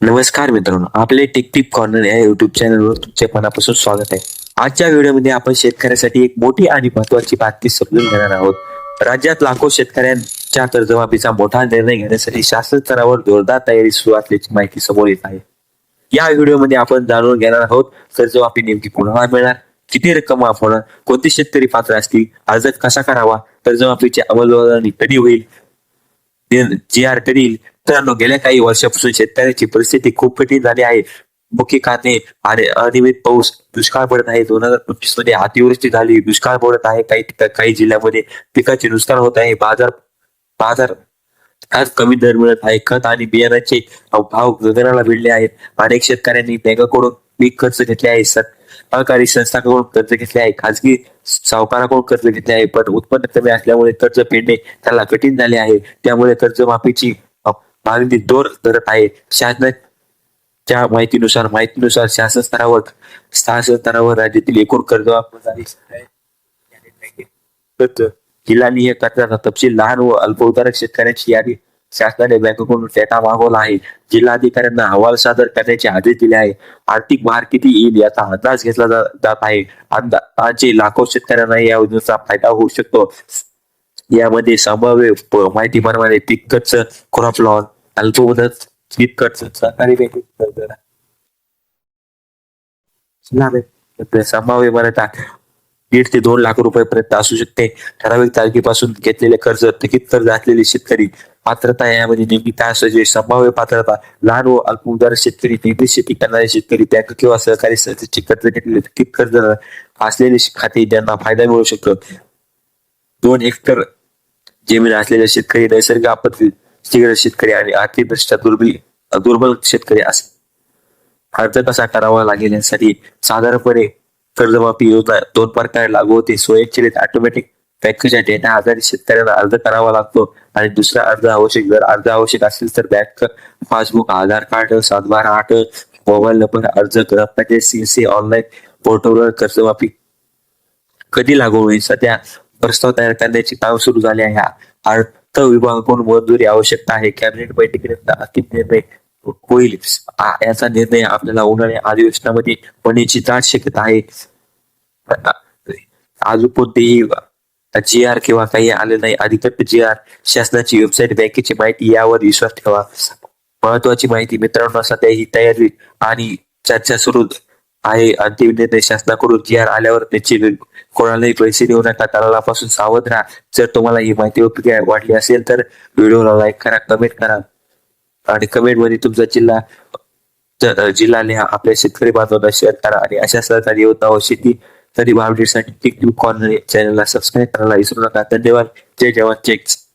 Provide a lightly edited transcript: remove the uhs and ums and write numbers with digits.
नमस्कार मित्रांनो, आपले टिप कॉर्नर या युट्यूब चॅनलवर तुमचे मनापासून स्वागत आहे. आजच्या व्हिडिओमध्ये आपण शेतकऱ्यासाठी एक मोठी आणि महत्वाची बातमी समजून घेणार आहोत. राज्यात लाखो शेतकऱ्यांच्या कर्जमाफीचा मोठा निर्णय घेण्यासाठी शासन स्तरावर जोरदार तयारी सुरू असल्याची माहिती समोर येत आहे. या व्हिडिओमध्ये आपण जाणून घेणार आहोत कर्जमाफी नेमकी कुणाला मिळणार, किती रक्कम माफ होणार, कोणते शेतकरी पात्र असतील, अर्ज कसा करावा, कर्जमाफीची अंमलबजावणी कधी होईल, जी आर कधी येईल. मित्रांनो, गेल्या काही वर्षापासून शेतकऱ्याची परिस्थिती खूप कठीण झाली आहे. मुख्य काढणे आणि अनियमित पाऊस, दुष्काळ पडत आहे. 2025 मध्ये अतिवृष्टी झाली, दुष्काळ पडत आहे. काही जिल्ह्यामध्ये पिकाचे नुकसान होत आहे. बाजार बाजार आज कमी दर मिळत आहे. खत आणि बियाणाचे भाव गगनाला भिडले आहेत. अनेक शेतकऱ्यांनी बँकेकडून पीक कर्ज घेतले आहे. सहकारी संस्थांकडून कर्ज घेतले आहे. खाजगी सावकाराकडून कर्ज घेतले आहे. पण उत्पन्न कमी असल्यामुळे कर्ज फेडणे त्याला कठीण झाले आहे. त्यामुळे कर्जमाफीची मागणी जोर धरत आहे. शासनाच्या माहितीनुसार शासन स्तरावर राज्यातील एकूण कर्ज जिल्हानिहाय कर्जाचा तपशील लहान व अल्पउधारक शेतकऱ्यांची यादी शासनाने बँकेकडून डेटा मागवला आहे. जिल्हाधिकाऱ्यांना अहवाल सादर करण्याचे आदेश दिले आहे. आर्थिक भार किती येईल याचा अंदाज घेतला जात आहे. अंदाजे लाखो शेतकऱ्यांना या योजनेचा फायदा होऊ शकतो. यामध्ये संभाव्य माहितीप्रमाणे पीक कर्ज, क्रॉप लॉन, अल्पमुदत पीक कर्ज, सहकारी बँकेत संभाव्य मर्यादा 1.5 ते 2 लाख रुपयापर्यंत असू शकते. ठराविक तारखेपासून घेतलेले कर्ज, थकीत कर्ज असलेले शेतकरी पात्रता यामध्ये नेमकी काय असायची? संभाव्य पात्रता: लहान व अल्पउधारक शेतकरी, नियमित शेती करणारे शेतकरी, बँक किंवा सहकारी संस्थेचे कर्ज घेतलेले, थकीत कर्ज असलेले खाते ज्यांना फायदा मिळू शकतो. 2 हेक्टर जमीन असलेले शेतकरी, नैसर्गिक आपत्ती शेतकरी आणि आर्थिकदृष्ट्या दुर्बल शेतकरी असे. अर्ज कसा करावा लागेल यासाठी साधारणपणे कर्जमाफी योजना 2 प्रकारे लागू होते. स्वयंचलित ऑटोमॅटिक बँकेच्या डेटा आधारित शेतकऱ्यांना अर्ज करावा लागतो आणि दुसरा अर्ज आवश्यक. जर अर्ज आवश्यक असेल तर बँक पासबुक, आधार कार्ड, 7/12/8, मोबाईल नंबर, अर्ज ग्रामपंचायत CC ऑनलाईन पोर्टलवर. कर्जमाफी कधी लागू होईल? सध्या प्रस्ताव तयार करण्याचे काम सुरू झाले आहे. अर्थ विभागाकडून मंजुरी आवश्यकता आहे. कॅबिनेट बैठकीनंतर अंतिम निर्णय होईल. याचा निर्णय आपल्याला उन्हाळ्या अधिवेशनामध्ये होण्याची दाट शक्यता आहे. अजून कोणतेही GR किंवा काही आले नाही. अधिकृत GR, शासनाची वेबसाईट, बँकेची माहिती यावर विश्वास ठेवा. महत्वाची माहिती मित्रांनो, सध्या ही तयारी आणि चर्चा सुरू आहे. अंतिम निर्णय शासनाकडून GR आल्यावर त्याचे कोणालाही पैसे देऊ नका. दलालापासून सावध राहा. जर तुम्हाला ही माहिती उपयोगी वाटली असेल तर व्हिडिओला लाईक करा, कमेंट करा आणि कमेंट मध्ये तुमचा जिल्हा लिहा. आपल्या शेतकरी बांधवांना शेअर करा आणि अशा सरकारी योजना व शेती तरी अपडेटसाठी टिप कॉर्नर चॅनलला सबस्क्राईब करायला विसरू नका. धन्यवाद. जय जवान, जय किसान.